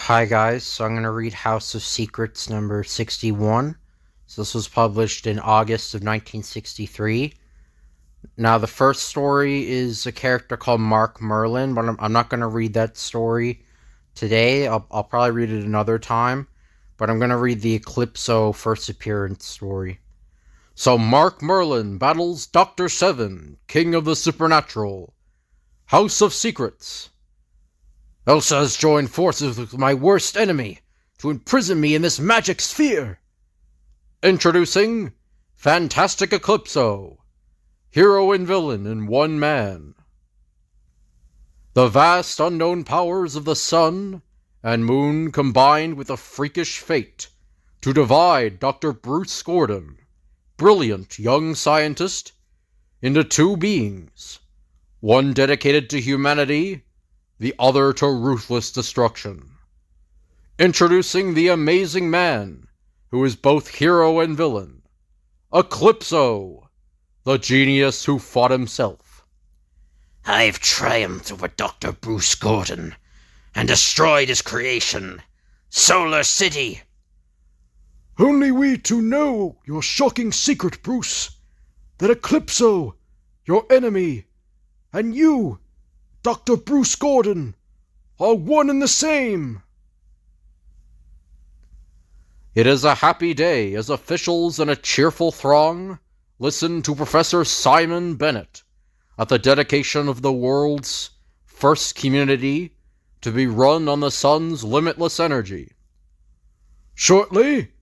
Hi guys, so I'm going to read House of Secrets number 61. So this was published in August of 1963. Now the first story is a character called Mark Merlin, but I'm not going to read that story today. I'll probably read it another time, but I'm going to read the Eclipso first appearance story. So Mark Merlin battles Dr. Seven, King of the Supernatural. House of Secrets. Elsa has joined forces with my worst enemy to imprison me in this magic sphere. Introducing Fantastic Eclipso, hero and villain in one man. The vast unknown powers of the sun and moon combined with a freakish fate to divide Dr. Bruce Gordon, brilliant young scientist, into two beings, one dedicated to humanity, the other to ruthless destruction. Introducing the amazing man who is both hero and villain, Eclipso, the genius who fought himself. I've triumphed over Dr. Bruce Gordon and destroyed his creation, Solar City. Only we two know your shocking secret, Bruce, that Eclipso, your enemy, and you, Dr. Bruce Gordon, are one and the same. It is a happy day as officials and a cheerful throng listen to Professor Simon Bennett at the dedication of the world's first community to be run on the sun's limitless energy. Shortly,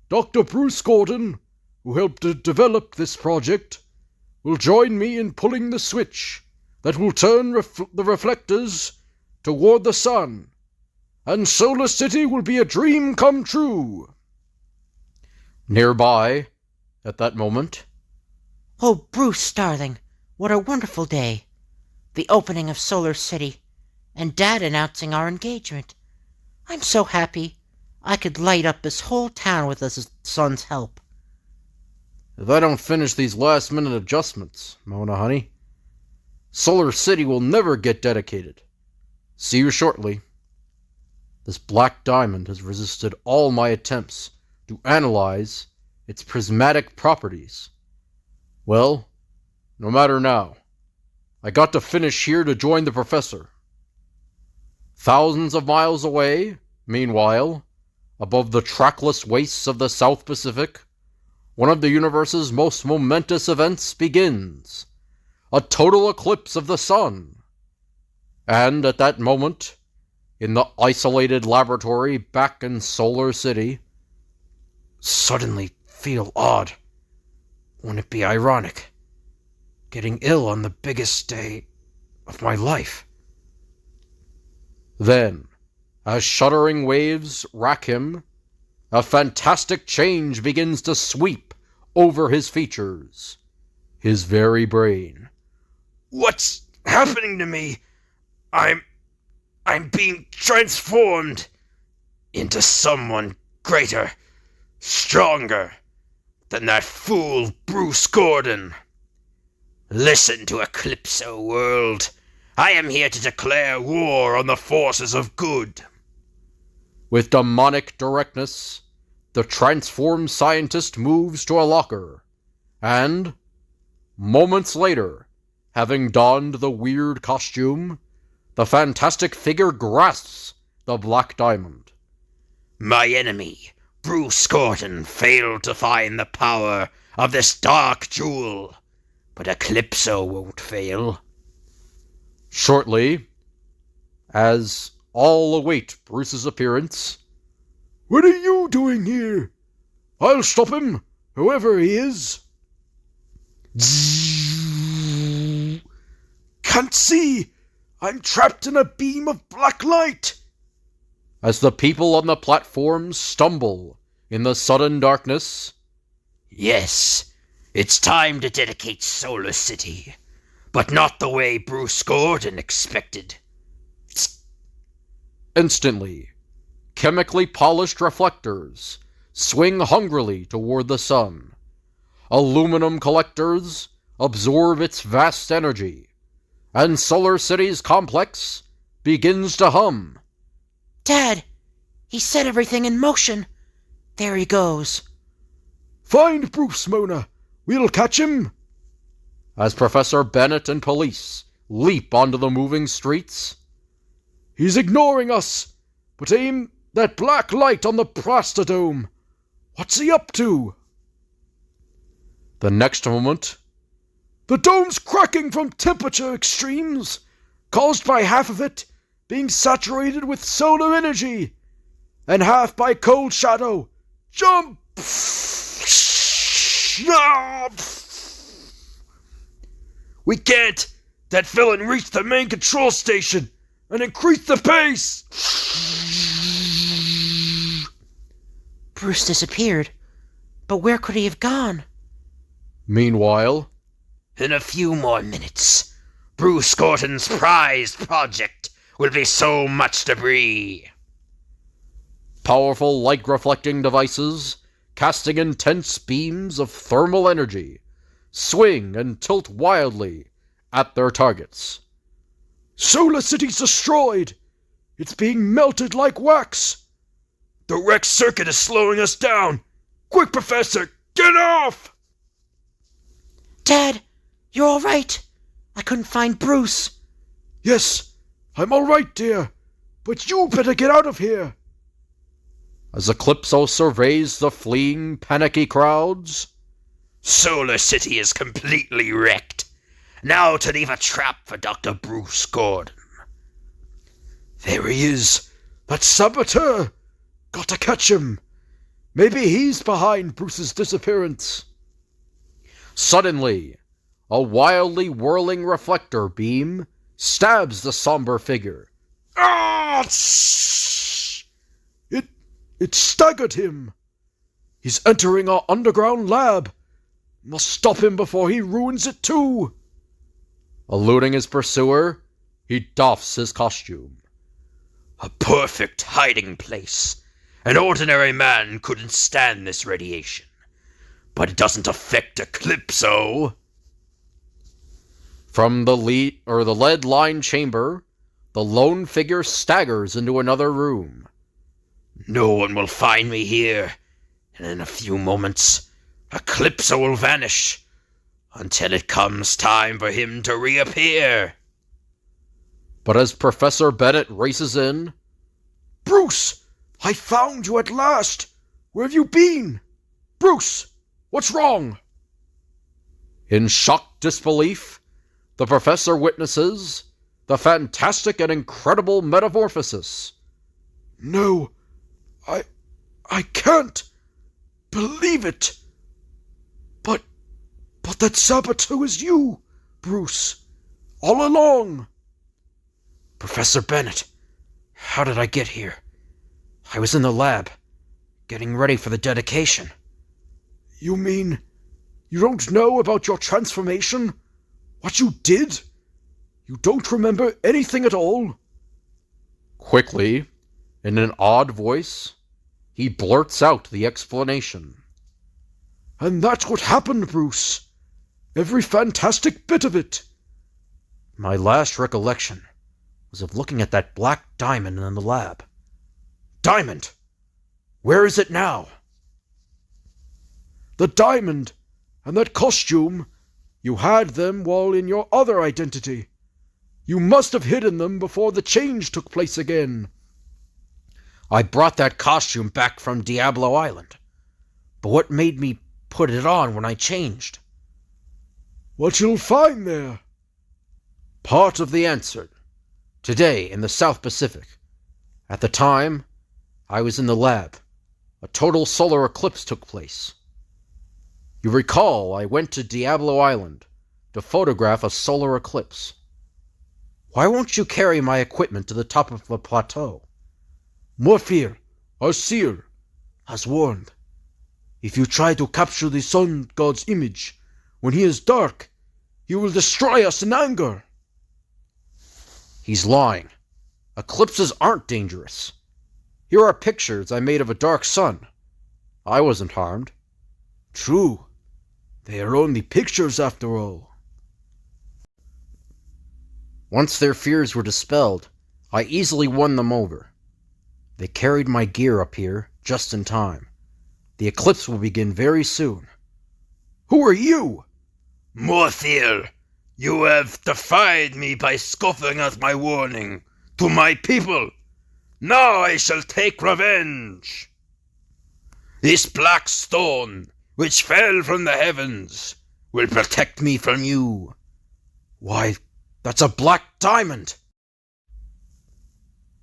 Dr. Bruce Gordon, who helped to develop this project, will join me in pulling the switch that will turn the reflectors toward the sun, and Solar City will be a dream come true. Nearby, at that moment, Oh, Bruce, darling, what a wonderful day. The opening of Solar City, and Dad announcing our engagement. I'm so happy. I could light up this whole town with the sun's help. if I don't finish these last-minute adjustments, Mona, honey, Solar City will never get dedicated. See you shortly. This black diamond has resisted all my attempts to analyze its prismatic properties. Well, no matter now. I got to finish here to join the professor. Thousands of miles away, meanwhile, above the trackless wastes of the South Pacific, one of the universe's most momentous events begins. A total eclipse of the sun. And at that moment, in the isolated laboratory back in Solar City, suddenly feel odd. Wouldn't it be ironic? Getting ill on the biggest day of my life. Then, as shuddering waves rack him, a fantastic change begins to sweep over his features, his very brain. What's happening to me? I'm being transformed into someone greater, stronger than that fool Bruce Gordon. Listen to Eclipso, world. I am here to declare war on the forces of good. With demonic directness, the transformed scientist moves to a locker, and, moments later, having donned the weird costume, the fantastic figure grasps the black diamond. My enemy, Bruce Gordon, failed to find the power of this dark jewel, but Eclipso won't fail. Shortly, as all await Bruce's appearance, What are you doing here? I'll stop him, whoever he is. Can't see. I'm trapped in a beam of black light. as the people on the platform stumble in the sudden darkness, Yes, it's time to dedicate Solar City, but not the way Bruce Gordon expected. instantly, chemically polished reflectors swing hungrily toward the sun. Aluminum collectors absorb its vast energy, and Solar City's complex begins to hum. Dad, He set everything in motion. There he goes. Find Bruce, Mona. We'll catch him. As Professor Bennett and police leap onto the moving streets. He's ignoring us, but aim that black light on the Prastodome. What's he up to? The next moment, the dome's cracking from temperature extremes, caused by half of it being saturated with solar energy, and half by cold shadow. Jump! We can't! That villain reached the main control station and increased the pace! Bruce disappeared. But where could he have gone? Meanwhile, in a few more minutes, Bruce Gordon's prized project will be so much debris. powerful light-reflecting devices, casting intense beams of thermal energy, swing and tilt wildly at their targets. Solar City's destroyed! It's being melted like wax! The wrecked circuit is slowing us down! Quick, Professor! Get off! Dad, you're all right. I couldn't find Bruce. Yes, I'm all right, dear. But you better get out of here. As Eclipso surveys the fleeing, panicky crowds, Solar City is completely wrecked. Now to leave a trap for Dr. Bruce Gordon. There he is. That saboteur. Got to catch him. Maybe he's behind Bruce's disappearance. Suddenly, a wildly whirling reflector beam stabs the somber figure. Ah! It staggered him. He's entering our underground lab. Must stop him before he ruins it too. Eluding his pursuer, he doffs his costume. A perfect hiding place. An ordinary man couldn't stand this radiation. But it doesn't affect Eclipso. From the lead-lined chamber, the lone figure staggers into another room. No one will find me here, and in a few moments, Eclipso will vanish, until it comes time for him to reappear. But as Professor Bennett races in, Bruce! I found you at last! Where have you been? Bruce! What's wrong? in shocked disbelief, the professor witnesses the fantastic and incredible metamorphosis. No, I can't believe it. But that saboteur is you, Bruce, all along. Professor Bennett, how did I get here? I was in the lab, getting ready for the dedication. You mean you don't know about your transformation? What you did? You don't remember anything at all? Quickly, in an odd voice, he blurts out the explanation. And that's what happened, Bruce. Every fantastic bit of it. My last recollection was of looking at that black diamond in the lab. Diamond! Where is it now? The diamond and that costume, you had them while in your other identity. You must have hidden them before the change took place again. I brought that costume back from Diablo Island. But what made me put it on when I changed? What you'll find there. Part of the answer. Today in the South Pacific. At the time, I was in the lab. A total solar eclipse took place. You recall I went to Diablo Island to photograph a solar eclipse. Why won't you carry my equipment to the top of the plateau? Morphir, our seer, has warned. If you try to capture the sun god's image when he is dark, he will destroy us in anger. He's lying. Eclipses aren't dangerous. Here are pictures I made of a dark sun. I wasn't harmed. True. They are only pictures after all. Once their fears were dispelled, I easily won them over. They carried my gear up here just in time. The eclipse will begin very soon. Who are you? Morthiel, you have defied me by scoffing at my warning to my people. Now I shall take revenge. This black stone, which fell from the heavens, will protect me from you. Why, that's a black diamond!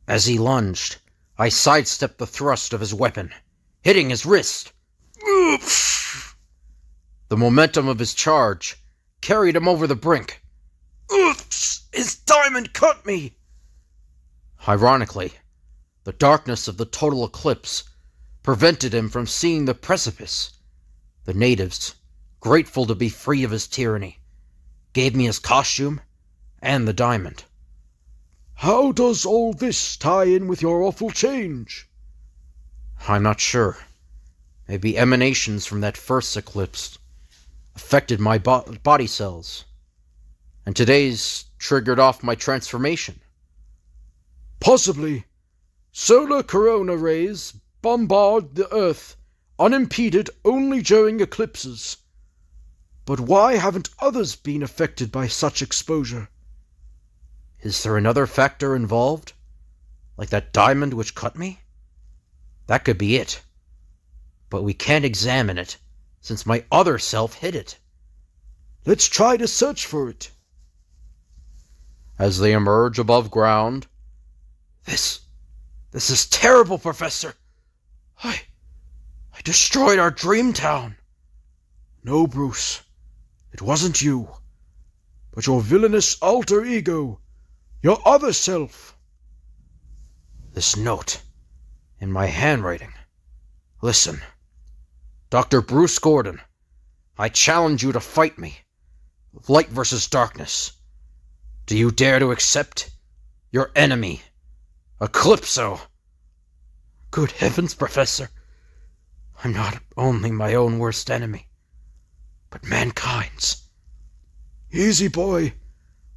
As he lunged, I sidestepped the thrust of his weapon, hitting his wrist. Oof! The momentum of his charge carried him over the brink. Oops! His diamond cut me! Ironically, the darkness of the total eclipse prevented him from seeing the precipice. The natives, grateful to be free of his tyranny, gave me his costume and the diamond. How does all this tie in with your awful change? I'm not sure. Maybe emanations from that first eclipse affected my body cells, and today's triggered off my transformation. Possibly. Solar corona rays bombard the Earth unimpeded only during eclipses. But why haven't others been affected by such exposure? Is there another factor involved? Like that diamond which cut me? That could be it. But we can't examine it, since my other self hid it. Let's try to search for it. As they emerge above ground, This is terrible, Professor. I destroyed our dream town. No, Bruce. It wasn't you. But your villainous alter ego. Your other self. This note, in my handwriting. Listen, Dr. Bruce Gordon, I challenge you to fight me. Light versus darkness. Do you dare to accept? Your enemy, Eclipso. Good heavens, Professor. I'm not only my own worst enemy, but mankind's. Easy, boy.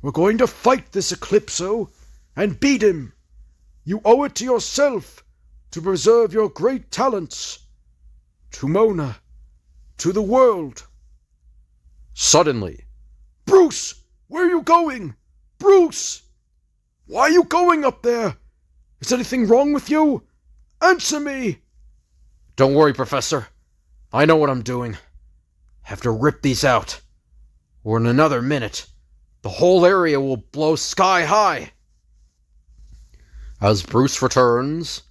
We're going to fight this Eclipso and beat him. You owe it to yourself to preserve your great talents. To Mona. To the world. Suddenly, Bruce! Where are you going? Bruce! Why are you going up there? Is anything wrong with you? Answer me! Don't worry, Professor. I know what I'm doing. Have to rip these out, or in another minute, the whole area will blow sky high. As Bruce returns...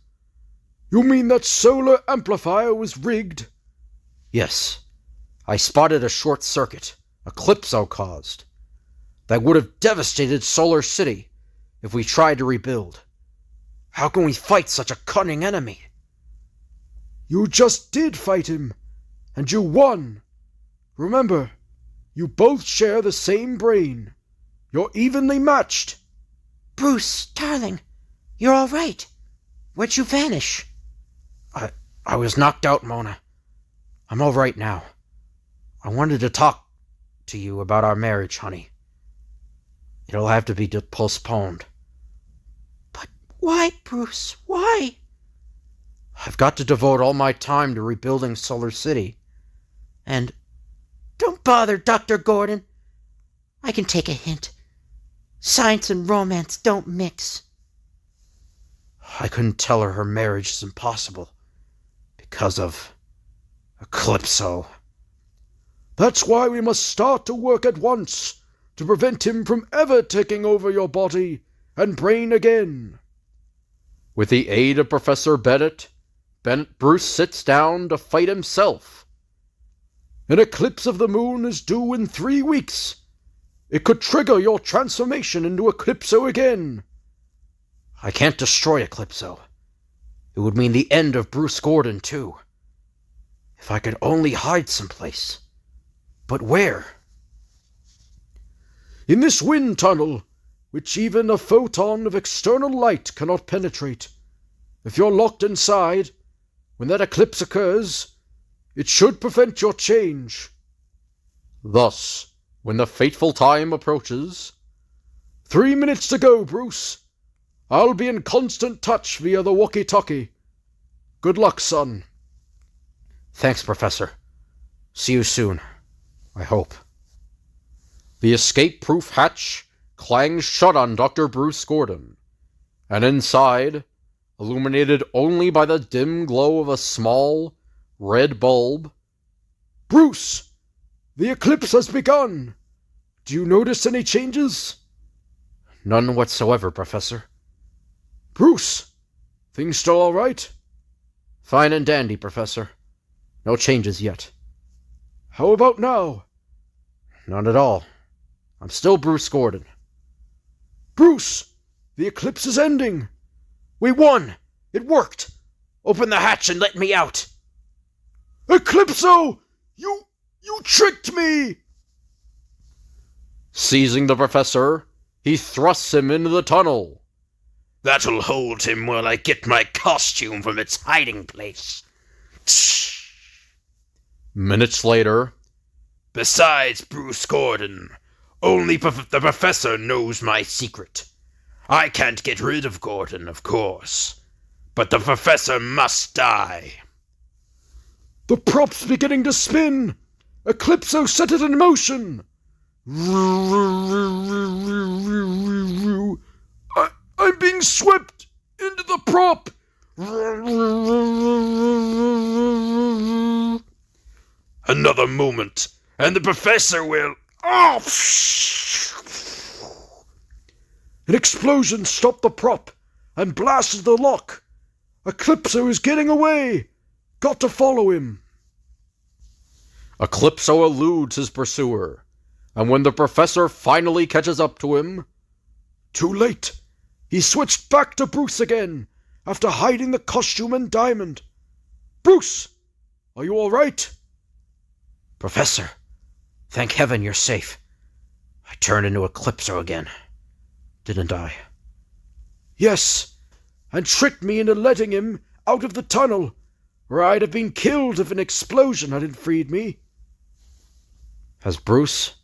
You mean that solar amplifier was rigged? Yes. I spotted a short circuit Eclipso caused that would have devastated Solar City if we tried to rebuild. How can we fight such a cunning enemy? You just did fight him, and you won. Remember, you both share the same brain. You're evenly matched. Bruce, darling, you're all right. Where'd you vanish? I was knocked out, Mona. I'm all right now. I wanted to talk to you about our marriage, honey. It'll have to be postponed. But why, Bruce? Why? I've got to devote all my time to rebuilding Solar City. And don't bother, Dr. Gordon. I can take a hint. Science and romance don't mix. I couldn't tell her marriage is impossible because of Eclipso. That's why we must start to work at once to prevent him from ever taking over your body and brain again. With the aid of Professor Bennett, Bruce sits down to fight himself. An eclipse of the moon is due in 3 weeks. It could trigger your transformation into Eclipso again. I can't destroy Eclipso. It would mean the end of Bruce Gordon, too. If I could only hide someplace. But where? In this wind tunnel, which even a photon of external light cannot penetrate. If you're locked inside, when that eclipse occurs, it should prevent your change. Thus, when the fateful time approaches... 3 minutes to go, Bruce. I'll be in constant touch via the walkie-talkie. Good luck, son. Thanks, Professor. See you soon. I hope. The escape-proof hatch clanged shut on Dr. Bruce Gordon, and inside, illuminated only by the dim glow of a small, red bulb, Bruce! The eclipse has begun! Do you notice any changes? None whatsoever, Professor. Bruce! Things still all right? Fine and dandy, Professor. No changes yet. How about now? None at all. I'm still Bruce Gordon. Bruce! The eclipse is ending! We won! It worked! Open the hatch and let me out! Eclipso! You tricked me! Seizing the professor, he thrusts him into the tunnel. That'll hold him while I get my costume from its hiding place. Minutes later, besides Bruce Gordon, only the professor knows my secret. I can't get rid of Gordon, of course, but the professor must die. The prop's beginning to spin! Eclipso set it in motion! I'm being swept into the prop! Another moment, and the professor will... Oh! An explosion stopped the prop and blasted the lock. Eclipso is getting away! Got to follow him! Eclipso eludes his pursuer, and when the professor finally catches up to him, too late! He switched back to Bruce again, after hiding the costume and diamond. Bruce! Are you all right? Professor, thank heaven you're safe. I turned into Eclipso again, didn't I? Yes, and tricked me into letting him out of the tunnel, or I'd have been killed if an explosion hadn't freed me. As Bruce,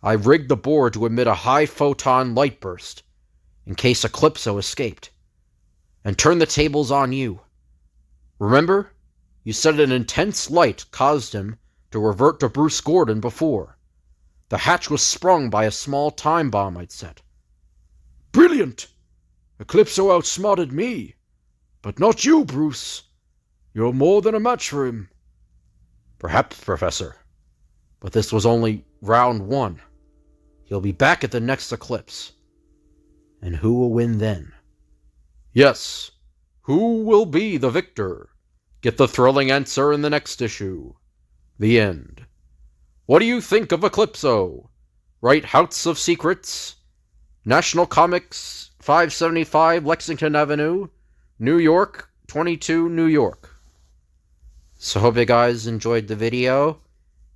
I rigged the board to emit a high-photon light burst, in case Eclipso escaped, and turned the tables on you. Remember, you said an intense light caused him to revert to Bruce Gordon before. The hatch was sprung by a small time bomb I'd set. Brilliant! Eclipso outsmarted me, but not you, Bruce. You're more than a match for him. Perhaps, Professor, but this was only round one. He'll be back at the next eclipse. And who will win then? Yes, who will be the victor? Get the thrilling answer in the next issue. The end. What do you think of Eclipso? Write House of Secrets, National Comics, 575 Lexington Avenue, New York, 22 New York. So hope you guys enjoyed the video.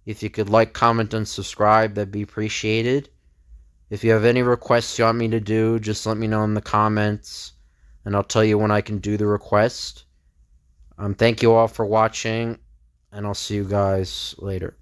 If you could like, comment, and subscribe, that'd be appreciated. If you have any requests you want me to do, just let me know in the comments, and I'll tell you when I can do the request. Thank you all for watching, and I'll see you guys later.